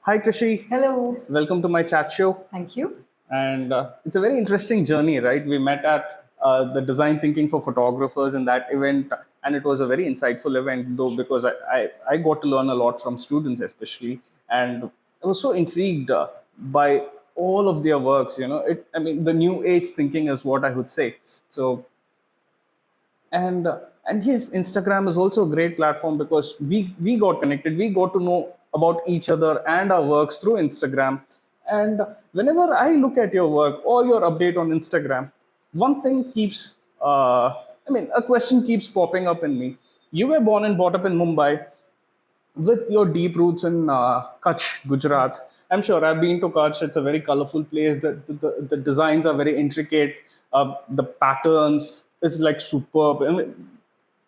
Hi, Krishi. Hello. Welcome to my chat show. Thank you. And it's a very interesting journey, right? We met at the Design Thinking for Photographers in that event, and it was a very insightful event, though, because I got to learn a lot from students, especially. And I was so intrigued by all of their works. I mean, the new age thinking is what I would say. So, and yes, Instagram is also a great platform because we got connected, we got to know about each other and our works through Instagram. And whenever I look at your work or your update on Instagram, one thing keeps a question keeps popping up in me. You were born and brought up in Mumbai with your deep roots in Kutch, Gujarat. Yes. I'm sure I've been to Kutch. It's a very colorful place. The designs are very intricate. The patterns is like superb.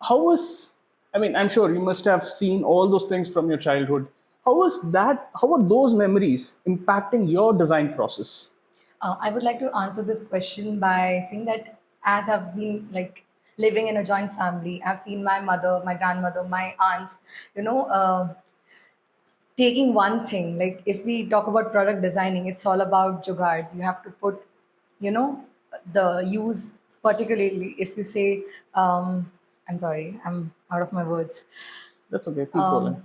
How was, I'm sure you must have seen all those things from your childhood. How was that? How are those memories impacting your design process? I would like to answer this question by saying that as I've been living in a joint family, I've seen my mother, my grandmother, my aunts, you know, taking one thing. Like if we talk about product designing, it's all about jugards. You have to put, you know, the use, particularly if you say, I'm sorry, I'm out of my words. That's okay. Keep rolling. Um,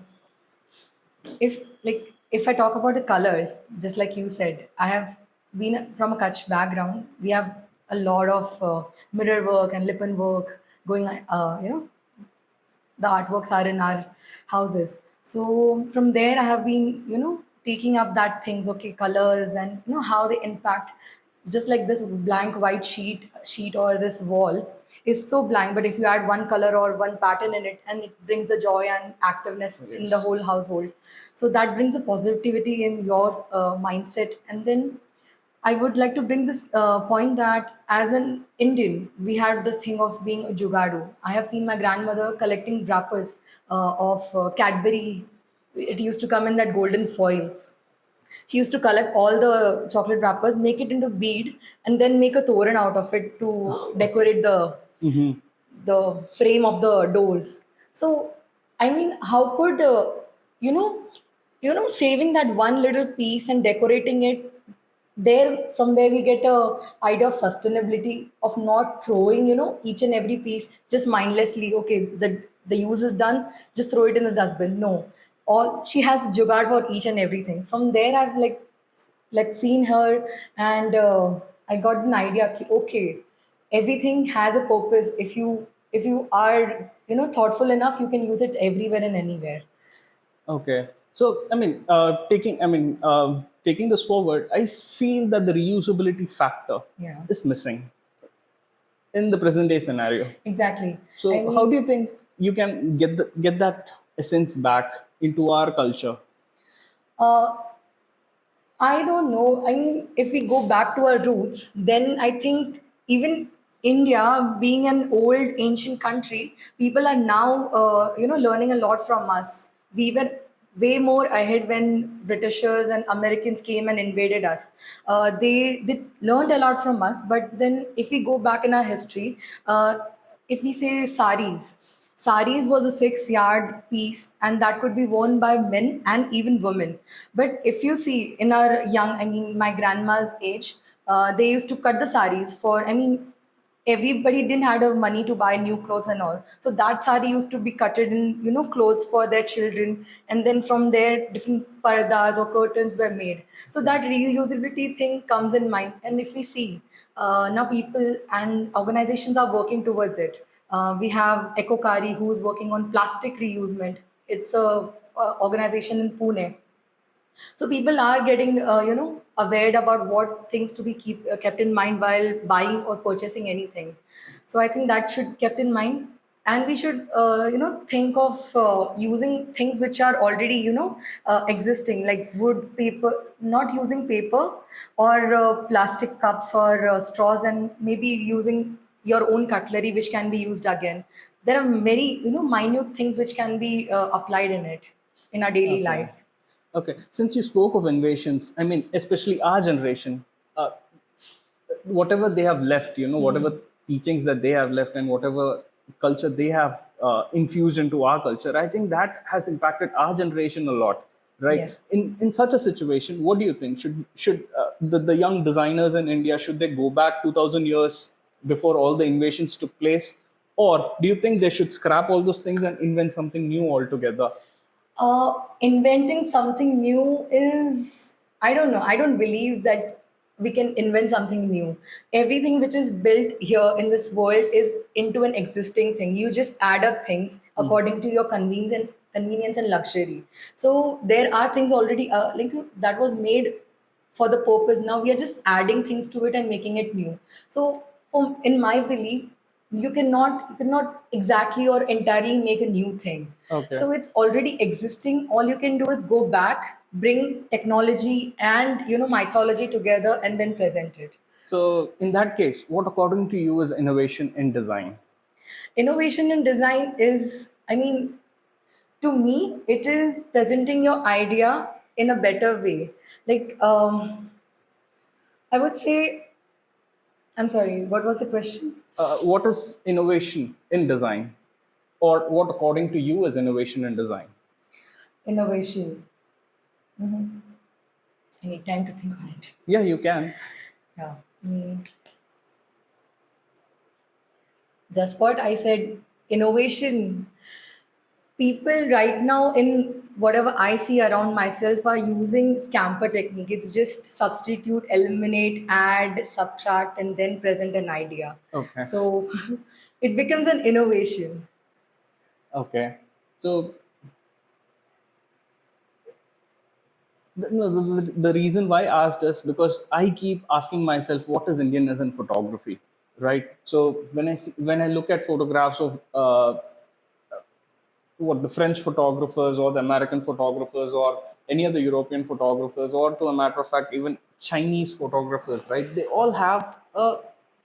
if I talk about the colors, just like you said, I have been from a Kutch background. We have a lot of mirror work and lip and work going. The artworks are in our houses. So from there, I have been taking up that things. Okay, colors and how they impact. Just like this blank white sheet or this wall is so blank, but if you add one color or one pattern in it, and it brings the joy and activeness in the Yes. whole household. So that brings the positivity in your mindset. And then I would like to bring this point that as an Indian, we had the thing of being a jugadu. I have seen my grandmother collecting wrappers of Cadbury. It used to come in that golden foil. She used to collect all the chocolate wrappers, make it into bead, and then make a toran out of it to decorate the frame of the doors. So, I mean, how could you know, saving that one little piece and decorating it there? From there we get a idea of sustainability of not throwing each and every piece just mindlessly. Okay, the use is done, just throw it in the dustbin. No, all she has jugaad for each and everything. From there I've seen her, and I got an idea ki, okay, everything has a purpose. If you are thoughtful enough, you can use it everywhere and anywhere. Okay. So, taking this forward, feel that the reusability factor Yeah, is missing in the present day scenario. exactly. I So, how do mean, you think you can get that essence back into our culture? uh, I don't know. I mean, if we go back to our roots, then I think even India, being an old ancient country, people are now, learning a lot from us. We were way more ahead when Britishers and Americans came and invaded us. They learned a lot from us. But then, if we go back in our history, if we say saris. Saris was a 6 yard piece, and that could be worn by men and even women. But if you see in our young, I mean, my grandma's age, they used to cut the saris for, I mean, everybody didn't have the money to buy new clothes and all. So that sari used to be cutted in, clothes for their children. And then from there, different pardas or curtains were made. So that reusability thing comes in mind. And if we see, now people and organizations are working towards it. We have Ecokari, who is working on plastic reusement. It's a organization in Pune. So people are getting aware about what things to be kept in mind while buying or purchasing anything. So I think that should kept in mind. And we should think of using things which are already existing, like wood, paper, not using paper or plastic cups or straws, and maybe using your own cutlery which can be used again. There are many minute things which can be applied in it in our daily Okay. life. Okay. Since you spoke of innovations, especially our generation, uh, whatever they have left, whatever teachings that they have left and whatever culture they have infused into our culture, I think that has impacted our generation a lot, right? Yes. In such a situation, what do you think? Should the young designers in India, should they go back 2000 years before all the invasions took place, or do you think they should scrap all those things and invent something new altogether? Inventing something new is, I don't know. I don't believe that we can invent something new. Everything which is built here in this world is into an existing thing. You just add up things according to your convenience and luxury. So there are things already like that was made for the purpose. Now we are just adding things to it and making it new. So in my belief, you cannot exactly or entirely make a new thing. Okay. So it's already existing. All you can do is go back, bring technology and mythology together and then present it. So in that case, what according to you is innovation in design? Innovation in design is, I mean, to me, it is presenting your idea in a better way. Like, I would say, I'm sorry, what was the question? What is innovation in design, or what according to you is innovation in design? Innovation. I need time to think on it. Yeah, you can. Yeah. Just what I said, innovation. People right now, in whatever I see around myself, are using scamper technique. It's just substitute, eliminate, add, subtract, and then present an idea. Okay. So it becomes an innovation. Okay. So the reason why I asked is because I keep asking myself, what is Indianness in photography, right? So when I look at photographs of what the French photographers or the American photographers or any other European photographers, or to a matter of fact, even Chinese photographers, right? They all have a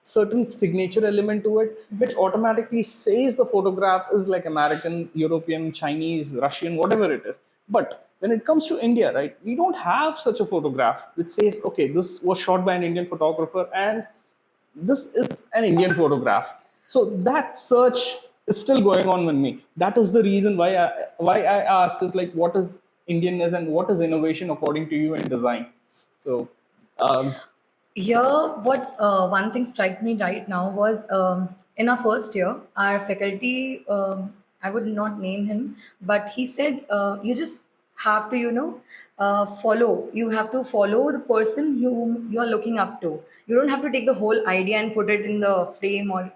certain signature element to it, which automatically says the photograph is like American, European, Chinese, Russian, whatever it is. But when it comes to India, right, we don't have such a photograph which says, okay, this was shot by an Indian photographer and this is an Indian photograph. So that search is still going on with me. That is the reason why I asked is like, what is Indianness and what is innovation according to you in design? So um, Here, what one thing struck me right now was in our first year, our faculty, I would not name him, but he said, you just have to, follow. You have to follow the person whom you are looking up to. You don't have to take the whole idea and put it in the frame or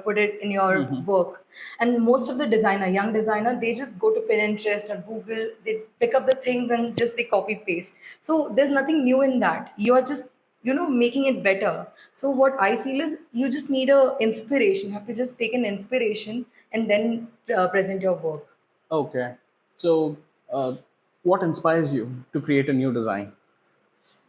put it in your work. And most of the young designer, they just go to Pinterest or Google, they pick up the things and just they copy paste. So there's nothing new in that. You are just making it better. So what I feel is you just need a inspiration. You have to just take an inspiration and then present your work. okay, so uh, what inspires you to create a new design?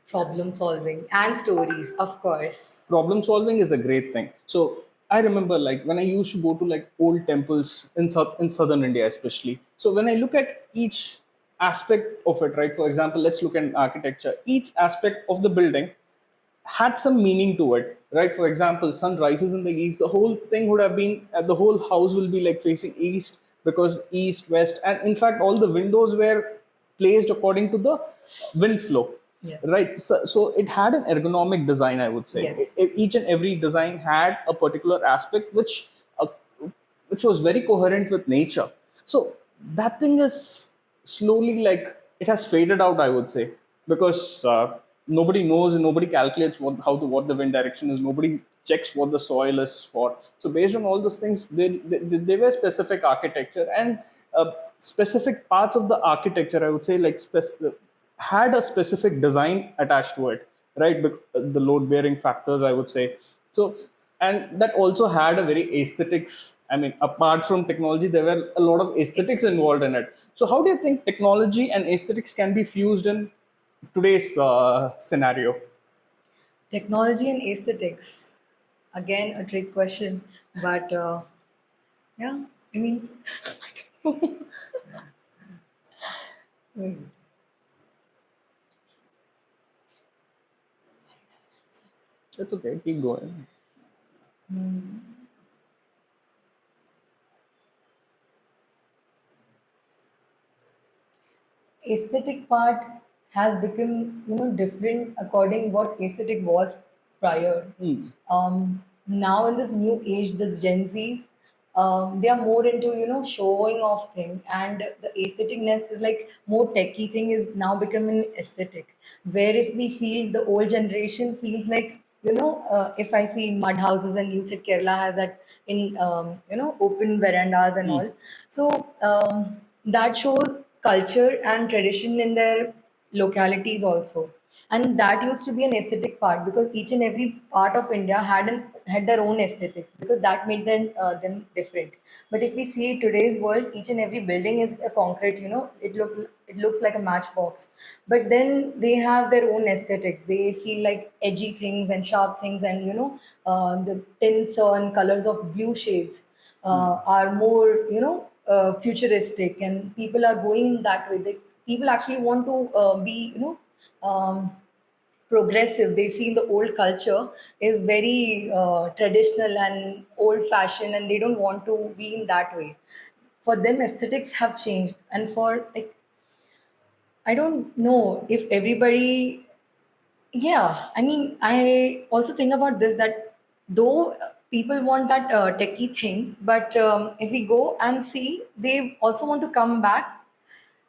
Problem solving and stories, of course. Problem solving is a great thing. So I remember like when I used to go to like old temples in southern India especially. So when I look at each aspect of it, right, for example, let's look at architecture. Each aspect of the building had some meaning to it, right? For example, sun rises in the east, the whole thing would have been the whole house will be like facing east, because east, west, and in fact all the windows were placed according to the wind flow, Yes. right? So it had an ergonomic design, I would say. Yes. Each and every design had a particular aspect uh, which was very coherent with nature. So that thing is slowly like it has faded out, I would say, because nobody knows and nobody calculates what the wind direction is. Nobody checks what the soil is for. So based on all those things, they were specific architecture and specific parts of the architecture, I would say, like had a specific design attached to it, right? The load bearing factors, I would say. So, and that also had a very aesthetics. I mean, apart from technology, there were a lot of aesthetics involved in it. So, how do you think technology and aesthetics can be fused in today's scenario? Technology and aesthetics. Again, a trick question, but yeah, I mean, That's okay. Keep going. aesthetic part has become different according what aesthetic was prior. Now in this new age, this Gen Zs, they are more into showing off thing, and the aestheticness is like more techie thing is now becoming aesthetic. Where if we feel the old generation feels like if I see mud houses, and you said Kerala has that in open verandas and all, so that shows culture and tradition in their localities also. And that used to be an aesthetic part, because each and every part of India had their own aesthetics, because that made them different. But if we see today's world, each and every building is a concrete, it looks like a matchbox. But then they have their own aesthetics. They feel like edgy things and sharp things, and the tints and colors of blue shades are more futuristic, and people are going that way. People actually want to be progressive. They feel the old culture is very traditional and old fashioned, and they don't want to be in that way. For them, aesthetics have changed. And for like, I don't know if everybody, yeah, I mean, I also think about this, that though people want that techie things, but if we go and see, they also want to come back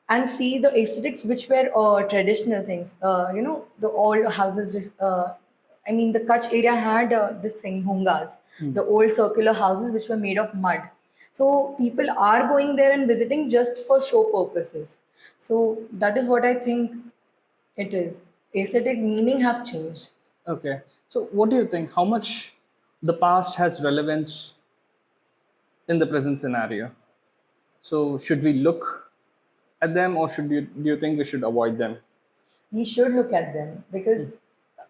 and see the aesthetics which were traditional things. The old houses. I mean, the Kutch area had this thing, bhungas, the old circular houses which were made of mud. So people are going there and visiting just for show purposes. So that is what I think it is. Aesthetic meaning have changed. Okay. So, what do you think? How much the past has relevance in the present scenario? So, should we look at them, or do you think we should avoid them? We should look at them, because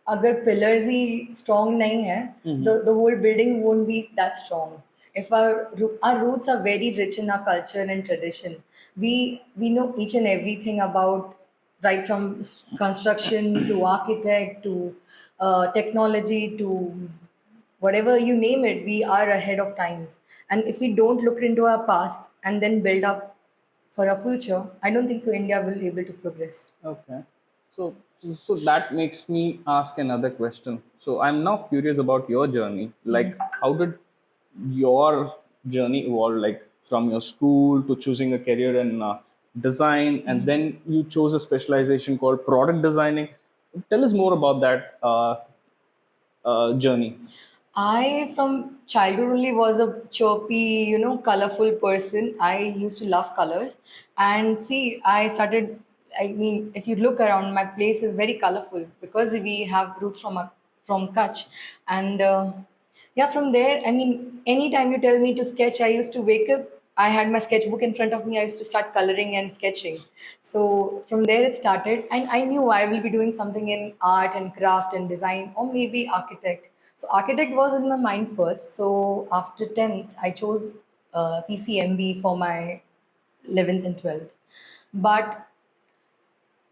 अगर pillars ही strong नहीं है, the whole building won't be that strong. If our roots are very rich in our culture and tradition, we know each and everything about, right from construction to architect to technology to whatever you name it, we are ahead of times. And if we don't look into our past and then build up for our future, I don't think so India will be able to progress. Okay. So, so that makes me ask another question. So, I'm now curious about your journey. Like, how did your journey evolve? Like, from your school to choosing a career in design, and then you chose a specialization called product designing. Tell us more about that journey. I, from childhood only, was a chirpy, colorful person. I used to love colors. And see, I started, I mean, if you look around, my place is very colorful because we have roots from Kutch. And yeah, from there, I mean, anytime you tell me to sketch, I used to wake up. I had my sketchbook in front of me. I used to start coloring and sketching. So from there it started, and I knew I will be doing something in art and craft and design, or maybe architect. So architect was in my mind first. So after 10th, I chose PCMB for my 11th and 12th. But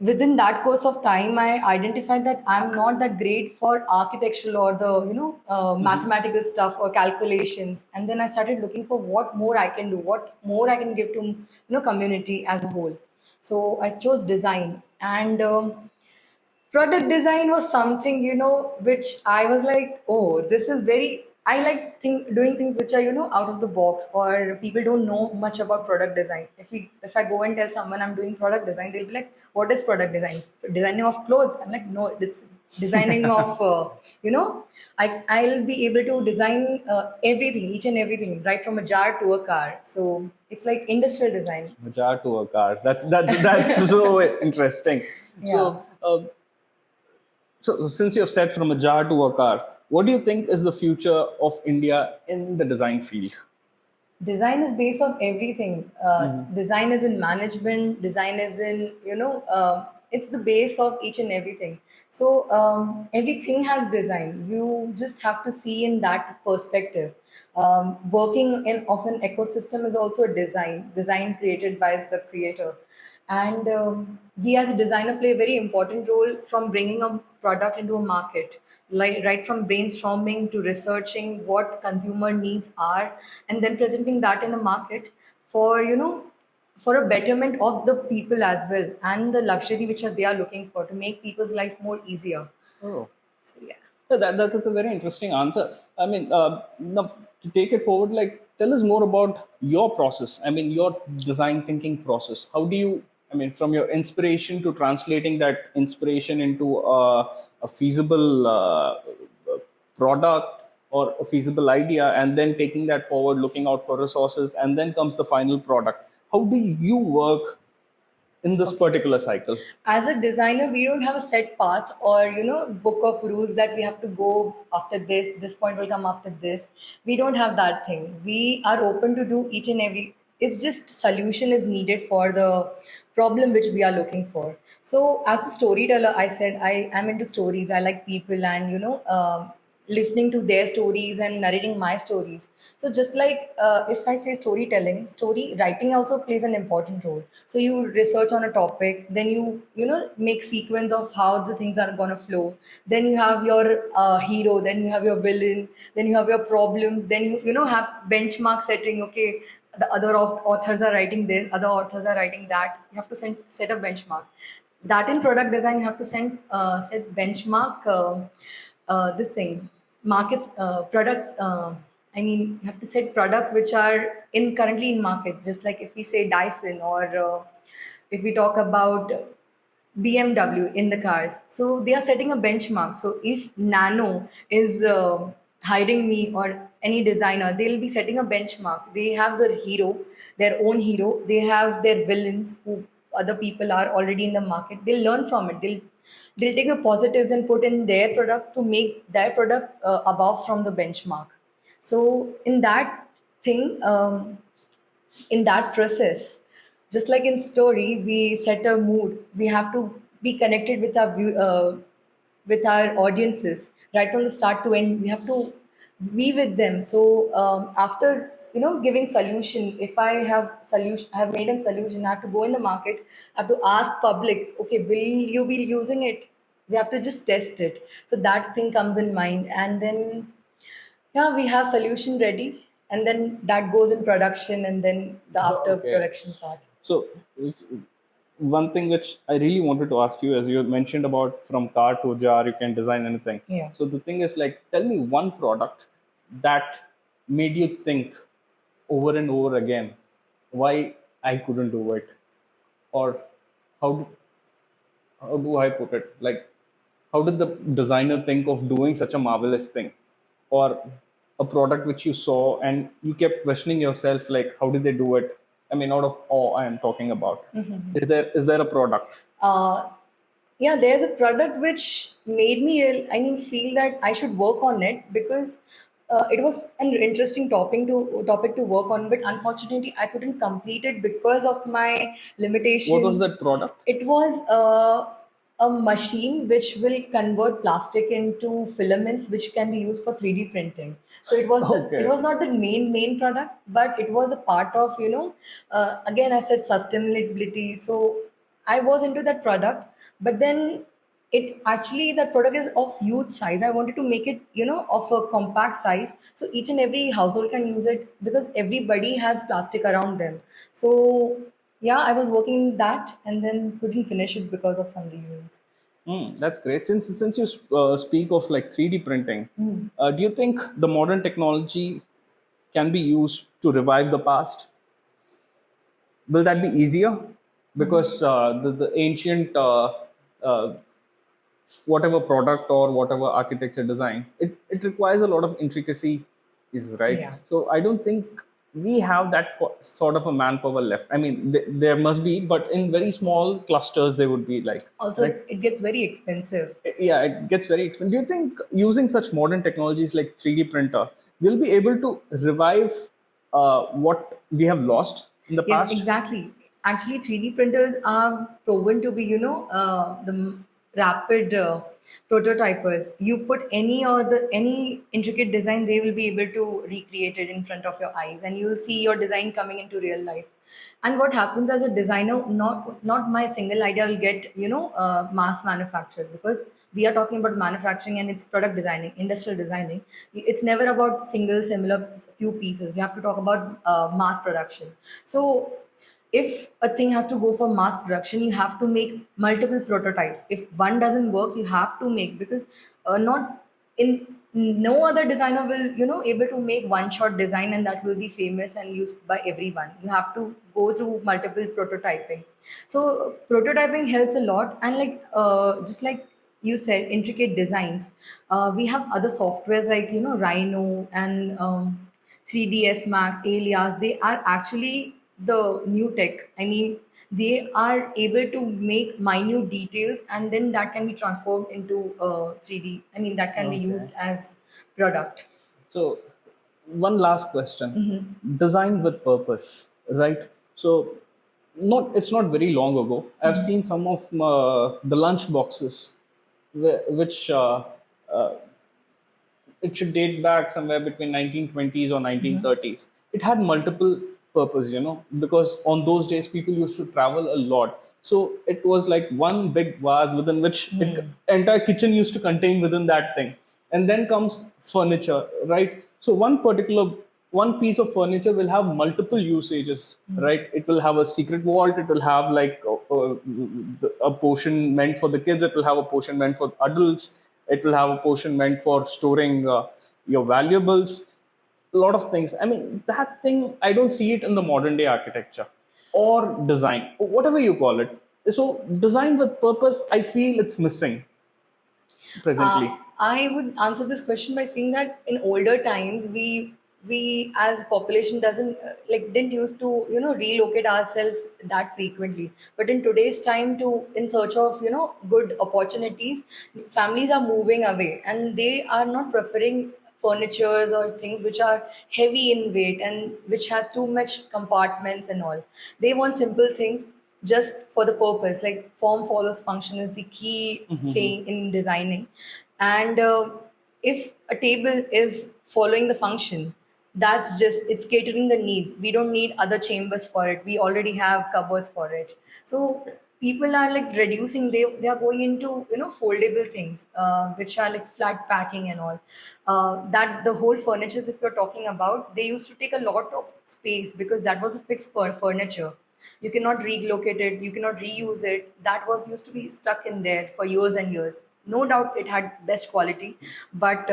within that course of time, I identified that I'm not that great for architectural or the mathematical stuff or calculations. And then I started looking for what more I can do, what more I can give to community as a whole. So I chose design. And product design was something which I was like, oh, this is very, I like doing things which are out of the box, or people don't know much about product design. If I go and tell someone I'm doing product design, they'll be like, what is product design? Designing of clothes? I'm like, no, it's designing of I'll be able to design everything, each and everything, right from a jar to a car. So it's like industrial design. A jar to a car. That's so interesting. Yeah. So, so since you have said from a jar to a car, what do you think is the future of India in the design field? Design is base of everything. Design is in management. Design is in it's the base of each and everything. So everything has design. You just have to see in that perspective. Working in of an ecosystem is also a design created by the creator. And we as a designer play a very important role from bringing a product into a market, like right from brainstorming to researching what consumer needs are, and then presenting that in a market for for a betterment of the people as well, and the luxury which they are looking for to make people's life more easier. Oh. So yeah. So that is a very interesting answer. I mean, now to take it forward, like tell us more about your process. I mean, your design thinking process. How do you? I mean, from your inspiration to translating that inspiration into a feasible product or a feasible idea, and then taking that forward, looking out for resources, and then comes the final product. How do you work in this Okay. particular cycle? As a designer, we don't have a set path or book of rules that we have to go after this. This point will come after this. We don't have that thing. We are open to do each and every. It's just solution is needed for the problem which we are looking for. So as a storyteller, I said I am into stories. I like people and listening to their stories and narrating my stories. So just like if I say storytelling, story writing also plays an important role. So you research on a topic, then you make sequence of how the things are gonna flow. Then you have your hero, then you have your villain, then you have your problems, then you have benchmark setting. Okay, the other authors are writing this, other authors are writing that. You have to set a benchmark. That in product design, you have to set benchmark. This thing markets products I mean you have to set products which are in currently in market, just like if we say Dyson or if we talk about BMW in the cars. So they are setting a benchmark. So if Nano is hiring me or any designer, they'll be setting a benchmark. They have their hero, their own hero. They have their villains who other people are already in the market. They'll learn from it. They'll take the positives and put in their product to make their product above from the benchmark. So in that thing, in that process, just like in story, we set a mood. We have to be connected with with our audiences right from the start to end. We have to be with them. So after giving solution, if I have solution, I have made a solution, I have to go in the market. I have to ask public, okay, will you be using it? We have to just test it. So that thing comes in mind, and then yeah, we have solution ready, and then that goes in production, and then the after Okay. production part. So, one thing which I really wanted to ask you, as you mentioned about from car to jar, you can design anything. Yeah. So, the thing is, like, tell me one product that made you think over and over again why I couldn't do it, or how do, how do I put it? Like, how did the designer think of doing such a marvelous thing, or a product which you saw and you kept questioning yourself, like, how did they do it? I mean, out of awe, I am talking about. Is there a product? Uh, yeah, there's a product which made me, I mean, feel that I should work on it because it was an interesting topic to work on, but unfortunately, I couldn't complete it because of my What was limitations. that product? It was a machine which will convert plastic into filaments, which can be used for 3D printing. So it Okay. was not the main product, but it was a part of again I said sustainability. So I was into that product, but then it actually that product is of huge size. I wanted to make it of a compact size, so each and every household can use it because everybody has plastic around them. So yeah, I was working that and then couldn't finish it because of some reasons. That's great. Since you speak of like 3D printing, do you think the modern technology can be used to revive the past? Will that be easier? Because the ancient uh, whatever product or whatever architecture design, it requires a lot of intricacy, is right. Yeah. So I don't think we have that sort of a manpower left. I mean, there must be, but in very small clusters they would be like, Also, right. it gets very expensive. Yeah, it gets very expensive. Do you think using such modern technologies like 3D printer will be able to revive what we have lost in the Yes, past? exactly. Actually, 3D printers are proven to be, rapid prototypers. You put any intricate design, they will be able to recreate it in front of your eyes, and you will see your design coming into real life. And what happens as a designer, not my single idea will get mass manufactured, because we are talking about manufacturing and it's product designing, industrial designing. It's never about single similar few pieces. We have to talk about mass production. So if a thing has to go for mass production, you have to make multiple prototypes. If one doesn't work, you have to make, because not in no other designer will, able to make one shot design and that will be famous and used by everyone. You have to go through multiple prototyping. So prototyping helps a lot. And like just like you said, intricate designs, we have other softwares like Rhino and 3ds Max, Alias. They are actually the new tech. I mean, they are able to make minute details and then that can be transformed into 3D. I mean, that can be Okay. used as product. So, one last question. Mm-hmm. Design with purpose, right? So, not it's not very long ago. I've seen some of the lunch boxes, which it should date back somewhere between 1920s or 1930s. It had multiple purpose, because on those days people used to travel a lot. So it was like one big vase within which entire kitchen used to contain within that thing. And then comes furniture, right? So one piece of furniture will have multiple usages, right? It will have a secret vault. It will have like a portion meant for the kids. It will have a portion meant for adults. It will have a portion meant for storing your valuables. A lot of things. I mean, that thing, I don't see it in the modern day architecture or design, whatever you call it. So, design with purpose, I feel it's missing presently. I would answer this question by saying that in older times, we as population doesn't like didn't used to relocate ourselves that frequently. But in today's time, to in search of good opportunities, families are moving away and they are not preferring furnitures or things which are heavy in weight and which has too much compartments and all. They want simple things just for the purpose. Like form follows function is the key saying in designing. And if a table is following the function, that's just it's catering the needs. We don't need other chambers for it. We already have cupboards for it. So people are like reducing, they are going into foldable things which are like flat packing and all. That the whole furnitures, if you're talking about, they used to take a lot of space because that was a fixed furniture. You cannot relocate it, you cannot reuse it. That was used to be stuck in there for years and years. No doubt it had best quality, but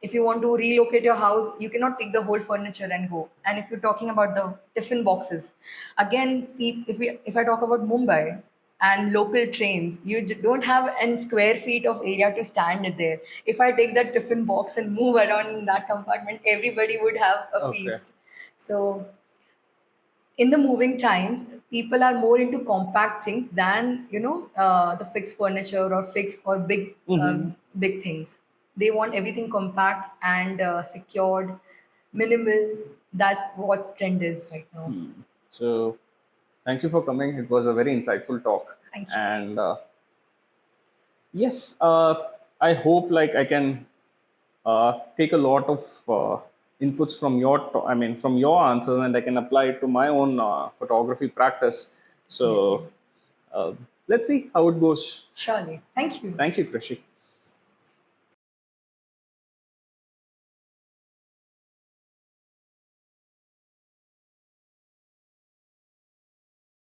if you want to relocate your house, you cannot take the whole furniture and go. And if you're talking about the tiffin boxes, again, if I talk about Mumbai and local trains, you don't have an square feet of area to stand it there. If I take that tiffin box and move around in that compartment, everybody would have a Okay. feast. So in the moving times, people are more into compact things than the fixed furniture or fixed or big things. They want everything compact and secured, minimal. That's what trend is right now. So, thank you for coming. It was a very insightful talk. Thank you. And yes, I hope like I can take a lot of inputs from I mean, from your answers, and I can apply it to my own photography practice. Definitely. So, uh, let's see how it goes. Surely. Thank you. Thank you, Krishi.